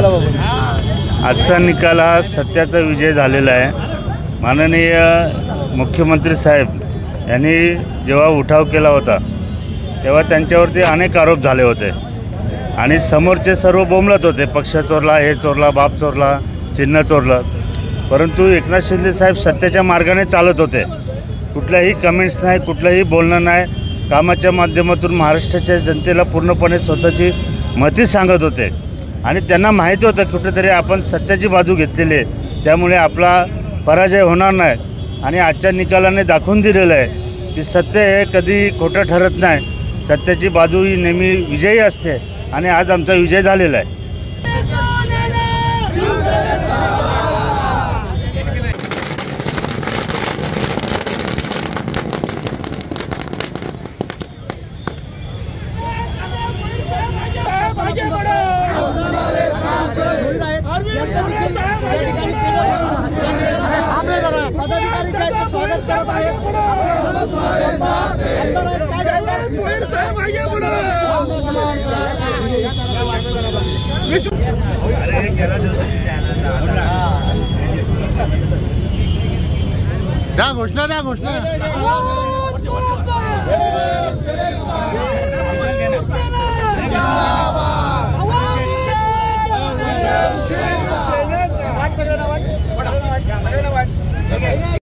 निकालाबाबत? आजचा निकाल हा सत्याचा विजय झालेला आहे। माननीय मुख्यमंत्री साहेब यांनी जेव्हा उठाव केला होता तेव्हा त्यांच्यावरती अनेक आरोप झाले होते आणि समोरचे सर्व बोंबलत होते, पक्ष चोरला, हे चोरला, बाप चोरला, चिन्ह चोरलं। परंतु एकनाथ शिंदे साहेब सत्याच्या मार्गाने चालत होते। कुठल्याही कमेंट्स नाही, कुठलंही बोलणं नाही, कामाच्या माध्यमातून महाराष्ट्राच्या जनतेला पूर्णपणे स्वतःची मते सांगत होते आणि त्यांना माहिती होतं कुठेतरी आपण सत्याची बाजू घेतलेली आहे, त्यामुळे आपला पराजय होणार नाही। आणि आजच्या निकालाने दाखवून दिलेलं आहे की सत्य हे कधी खोटं ठरत नाही, सत्याची बाजू ही नेहमी विजयी असते आणि आज आमचा विजय झालेला आहे। घोषणा